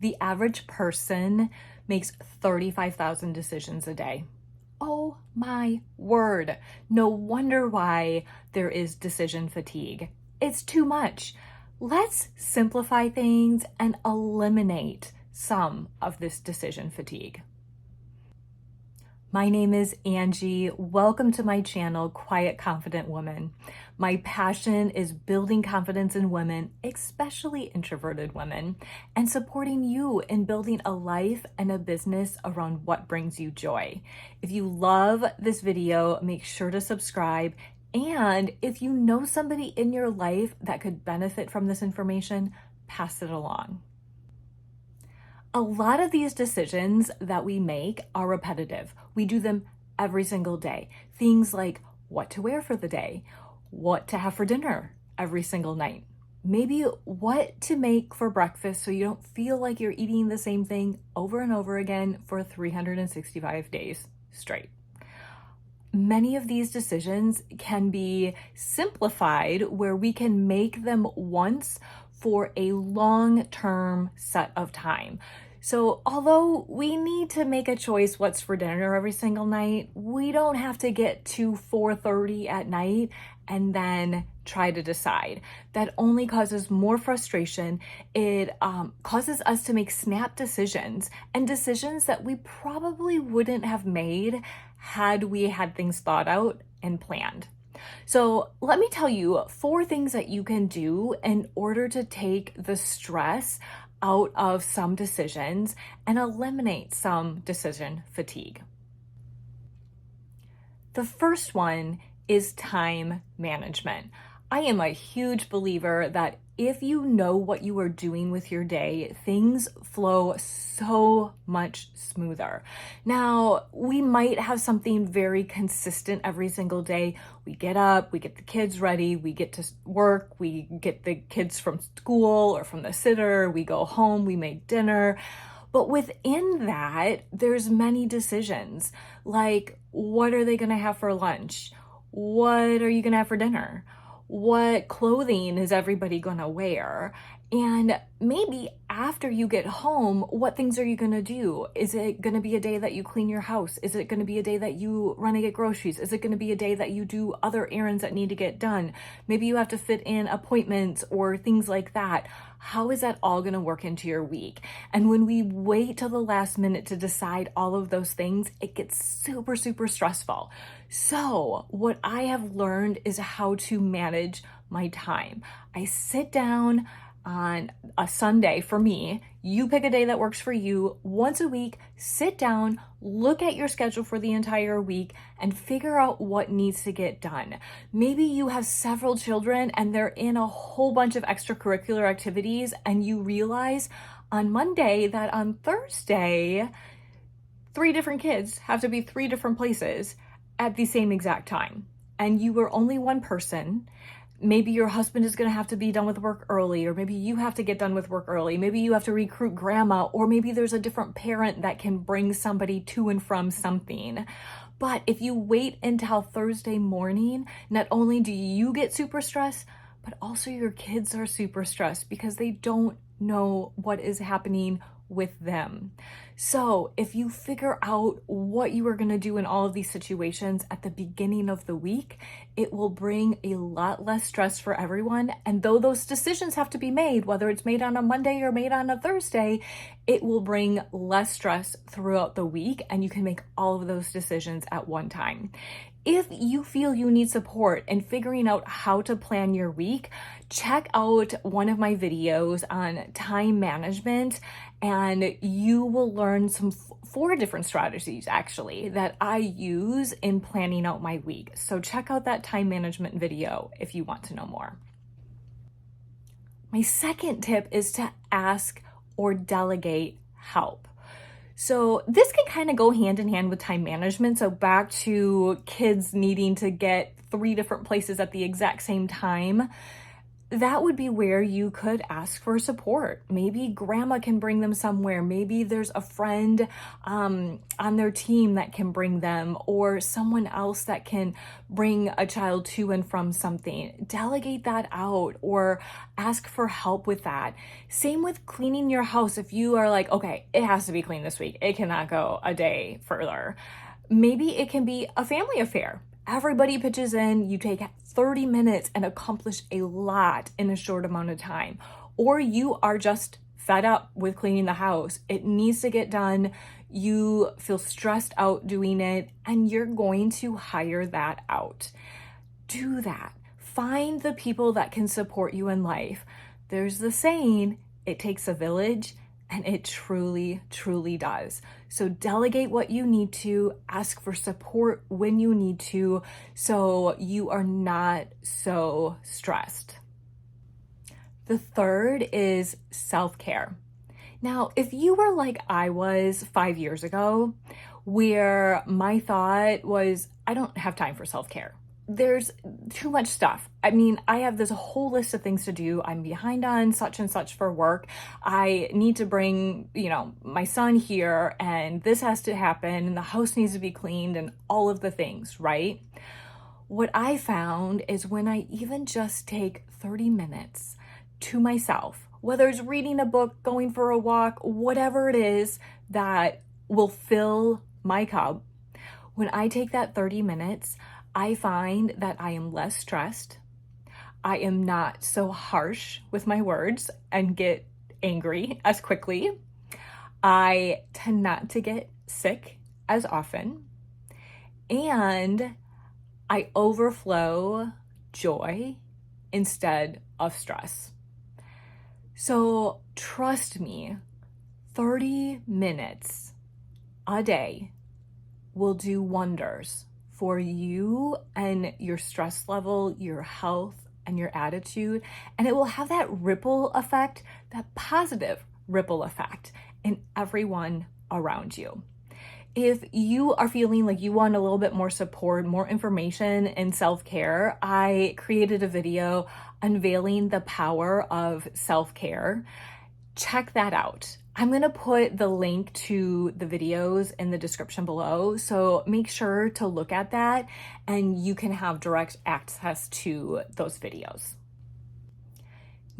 The average person makes 35,000 decisions a day. Oh my word. No wonder why there is decision fatigue. It's too much. Let's simplify things and eliminate some of this decision fatigue. My name is Angie. Welcome to my channel, Quiet Confident Woman. My passion is building confidence in women, especially introverted women, and supporting you in building a life and a business around what brings you joy. If you love this video, make sure to subscribe. And if you know somebody in your life that could benefit from this information, pass it along. A lot of these decisions that we make are repetitive. We do them every single day. Things like what to wear for the day, what to have for dinner every single night, maybe what to make for breakfast so you don't feel like you're eating the same thing over and over again for 365 days straight. Many of these decisions can be simplified where we can make them once for a long-term set of time. So although we need to make a choice what's for dinner every single night, we don't have to get to 4:30 at night and then try to decide. That only causes more frustration. It causes us to make snap decisions and decisions that we probably wouldn't have made had we had things thought out and planned. So let me tell you 4 things that you can do in order to take the stress out of some decisions and eliminate some decision fatigue. The first one is time management. I am a huge believer that if you know what you are doing with your day, things flow so much smoother. Now, we might have something very consistent every single day. We get up, we get the kids ready, we get to work, we get the kids from school or from the sitter, we go home, we make dinner. But within that, there's many decisions, like what are they gonna have for lunch? What are you gonna have for dinner? What clothing is everybody gonna wear? And maybe after you get home, what things are you gonna do? Is it gonna be a day that you clean your house? Is it gonna be a day that you run and get groceries? Is it gonna be a day that you do other errands that need to get done? Maybe you have to fit in appointments or things like that. How is that all gonna work into your week? And when we wait till the last minute to decide all of those things, it gets super, super stressful. So what I have learned is how to manage my time. I sit down on a Sunday for me. You pick a day that works for you. Once a week, sit down, look at your schedule for the entire week, and figure out what needs to get done. Maybe you have several children and they're in a whole bunch of extracurricular activities, and you realize on Monday that on Thursday, 3 different kids have to be 3 different places at the same exact time. And you were only one person. Maybe your husband is going to have to be done with work early, or maybe you have to get done with work early. Maybe you have to recruit grandma, or maybe there's a different parent that can bring somebody to and from something. But if you wait until Thursday morning, not only do you get super stressed, but also your kids are super stressed because they don't know what is happening with them. So if you figure out what you are going to do in all of these situations at the beginning of the week, it will bring a lot less stress for everyone. And though those decisions have to be made, whether it's made on a Monday or made on a Thursday, it will bring less stress throughout the week, and you can make all of those decisions at one time. If you feel you need support in figuring out how to plan your week, check out one of my videos on time management, and you will learn some 4 different strategies actually that I use in planning out my week. So check out that time management video if you want to know more. My second tip is to ask or delegate help. So this can kind of go hand in hand with time management. So back to kids needing to get 3 different places at the exact same time. that would be where you could ask for support. Maybe grandma can bring them somewhere. Maybe there's a friend on their team that can bring them, or someone else that can bring a child to and from something. Delegate that out or ask for help with that. Same with cleaning your house. If you are like, okay, it has to be clean this week, it cannot go a day further. Maybe it can be a family affair. Everybody pitches in, you take 30 minutes and accomplish a lot in a short amount of time. Or you are just fed up with cleaning the house. It needs to get done. You feel stressed out doing it, and you're going to hire that out. Do that. Find the people that can support you in life. There's the saying, it takes a village. And it truly, truly does. So delegate what you need to, ask for support when you need to, so you are not so stressed. The third is self-care. Now, if you were like I was 5 years ago, where my thought was, I don't have time for self-care. There's too much stuff. I mean, I have this whole list of things to do. I'm behind on such and such for work. I need to bring, my son here, and this has to happen, and the house needs to be cleaned, and all of the things, right? What I found is when I even just take 30 minutes to myself, whether it's reading a book, going for a walk, whatever it is that will fill my cup, when I take that 30 minutes, I find that I am less stressed. I am not so harsh with my words and get angry as quickly. I tend not to get sick as often. And I overflow joy instead of stress. So trust me, 30 minutes a day will do wonders for you and your stress level, your health, and your attitude. And it will have that ripple effect, that positive ripple effect in everyone around you. If you are feeling like you want a little bit more support, more information in self-care, I created a video unveiling the power of self-care. Check that out. I'm going to put the link to the videos in the description below, so make sure to look at that and you can have direct access to those videos.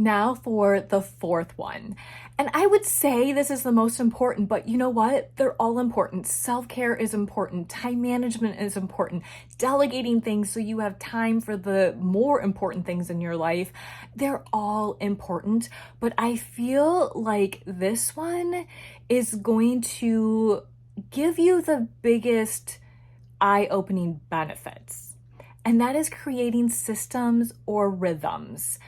Now for the fourth one. And I would say this is the most important, but you know what? They're all important. Self-care is important. Time management is important. Delegating things so you have time for the more important things in your life. They're all important, but I feel like this one is going to give you the biggest eye-opening benefits. And that is creating systems or rhythms.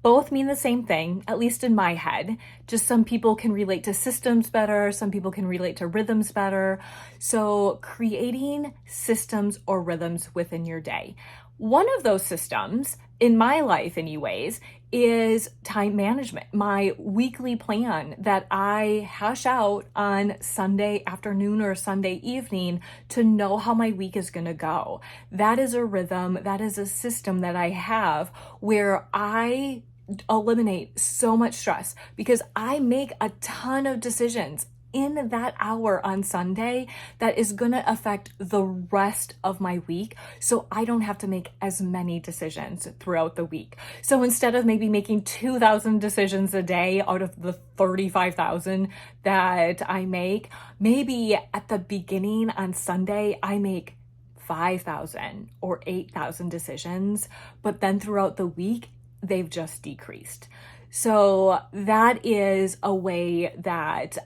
Both mean the same thing, at least in my head. Just some people can relate to systems better, some people can relate to rhythms better. So creating systems or rhythms within your day. One of those systems, in my life anyways, is time management. My weekly plan that I hash out on Sunday afternoon or Sunday evening to know how my week is going to go. That is a rhythm, that is a system that I have where I eliminate so much stress because I make a ton of decisions in that hour on Sunday that is going to affect the rest of my week. So I don't have to make as many decisions throughout the week. So instead of maybe making 2,000 decisions a day out of the 35,000 that I make, maybe at the beginning on Sunday, I make 5,000 or 8,000 decisions, but then throughout the week, they've just decreased. So that is a way that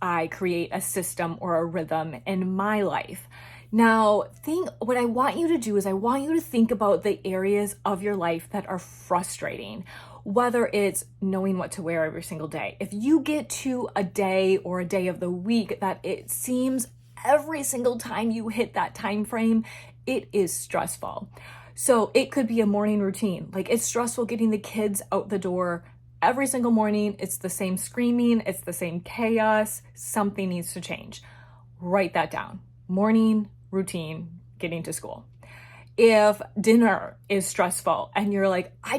I create a system or a rhythm in my life. Now, what I want you to do is I want you to think about the areas of your life that are frustrating, whether it's knowing what to wear every single day. If you get to a day or a day of the week that it seems every single time you hit that time frame, it is stressful. So it could be a morning routine. Like it's stressful getting the kids out the door every single morning. It's the same screaming. It's the same chaos. Something needs to change. Write that down. Morning routine, getting to school. If dinner is stressful and you're like, I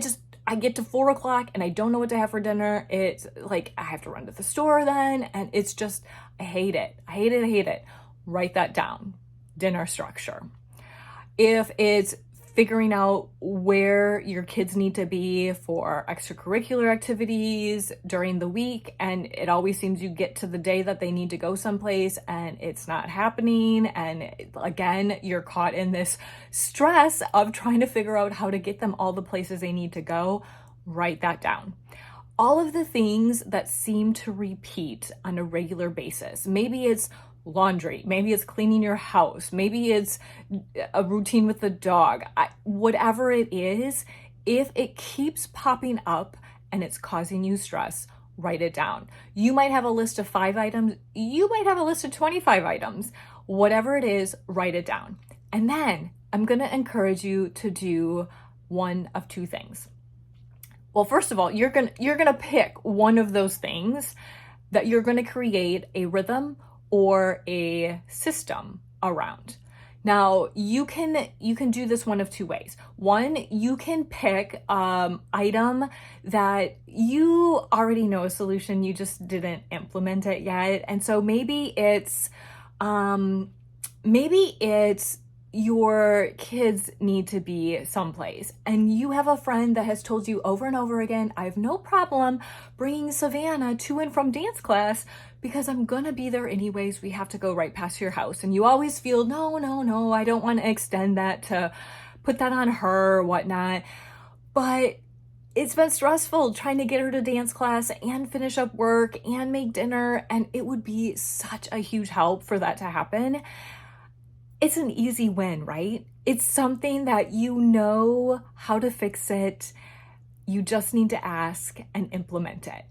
I get to 4 o'clock and I don't know what to have for dinner. It's like I have to run to the store then. And it's just, I hate it. I hate it. I hate it. Write that down. Dinner structure. If it's figuring out where your kids need to be for extracurricular activities during the week, and it always seems you get to the day that they need to go someplace and it's not happening, and again you're caught in this stress of trying to figure out how to get them all the places they need to go, write that down. All of the things that seem to repeat on a regular basis. Maybe it's laundry, maybe it's cleaning your house, maybe it's a routine with the dog, whatever it is, if it keeps popping up and it's causing you stress, write it down. You might have a list of 5 items, you might have a list of 25 items, whatever it is, write it down. And then I'm going to encourage you to do one of 2 things. Well, first of all, you're going to pick one of those things that you're going to create a rhythm or a system around. Now, you can do this one of 2 ways. One, you can pick item that you already know a solution, you just didn't implement it yet. And so maybe it's your kids need to be someplace and you have a friend that has told you over and over again, I have no problem bringing Savannah to and from dance class because I'm gonna be there anyways. We have to go right past your house. And you always feel, no, I don't want to extend that to put that on her or whatnot. But it's been stressful trying to get her to dance class and finish up work and make dinner. And it would be such a huge help for that to happen. It's an easy win, right? It's something that you know how to fix it. You just need to ask and implement it.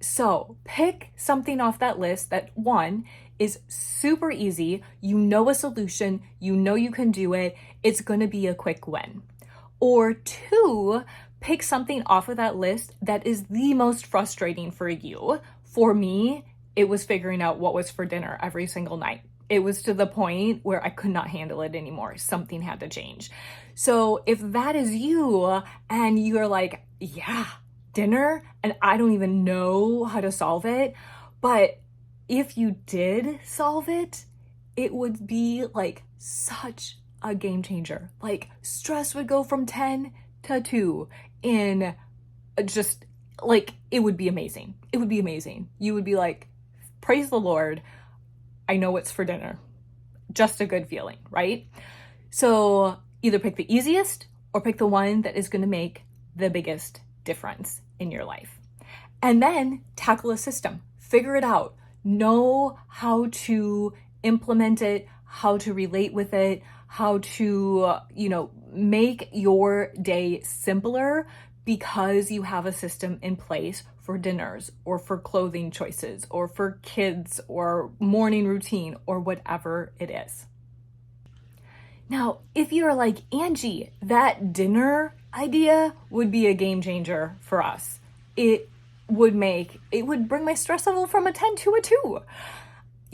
So pick something off that list that, one, is super easy. You know a solution. You know you can do it. It's going to be a quick win. Or 2, pick something off of that list that is the most frustrating for you. For me, it was figuring out what was for dinner every single night. It was to the point where I could not handle it anymore. Something had to change. So if that is you and you're like, yeah, dinner, and I don't even know how to solve it, but if you did solve it, it would be like such a game changer. Like stress would go from 10 to 2 in just like, it would be amazing. It would be amazing. You would be like, praise the Lord. I know what's for dinner. Just a good feeling, right? So either pick the easiest or pick the one that is going to make the biggest difference in your life. And then tackle a system. Figure it out. Know how to implement it, how to relate with it, how to, make your day simpler because you have a system in place for dinners or for clothing choices or for kids or morning routine or whatever it is. Now, if you're like, Angie, that dinner idea would be a game changer for us. It would bring my stress level from a 10 to a 2.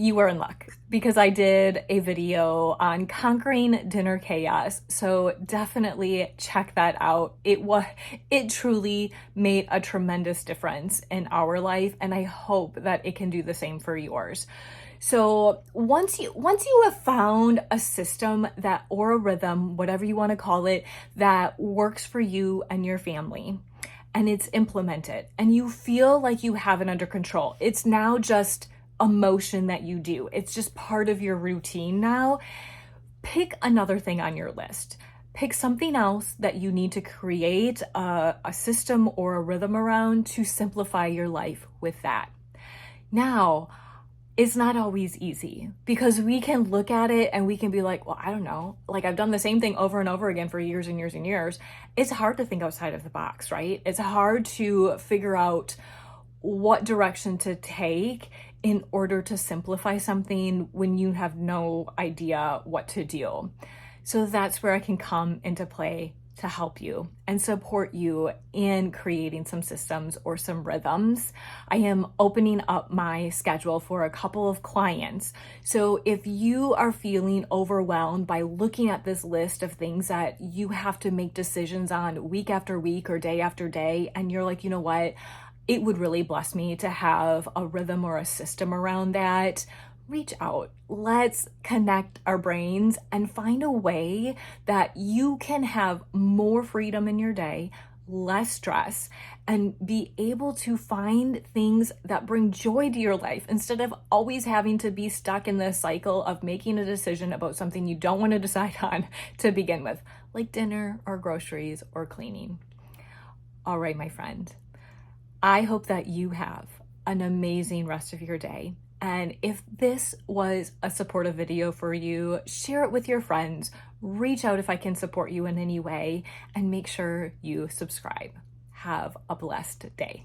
You are in luck because I did a video on conquering dinner chaos. So definitely check that out. It truly made a tremendous difference in our life, and I hope that it can do the same for yours. So once you have found a system that, or a rhythm, whatever you want to call it, that works for you and your family, and it's implemented and you feel like you have it under control, it's now just a motion that you do. It's just part of your routine now. Pick another thing on your list. Pick something else that you need to create a system or a rhythm around to simplify your life with that. Now, it's not always easy because we can look at it and we can be like, well, I don't know. Like I've done the same thing over and over again for years and years and years. It's hard to think outside of the box, right? It's hard to figure out what direction to take in order to simplify something when you have no idea what to do. So that's where I can come into play to help you and support you in creating some systems or some rhythms. I am opening up my schedule for a couple of clients. So if you are feeling overwhelmed by looking at this list of things that you have to make decisions on week after week or day after day, and you're like, you know what, it would really bless me to have a rhythm or a system around that, reach out. Let's connect our brains and find a way that you can have more freedom in your day, less stress, and be able to find things that bring joy to your life instead of always having to be stuck in this cycle of making a decision about something you don't want to decide on to begin with, like dinner or groceries or cleaning. All right, my friend, I hope that you have an amazing rest of your day. And if this was a supportive video for you, share it with your friends, reach out if I can support you in any way, and make sure you subscribe. Have a blessed day.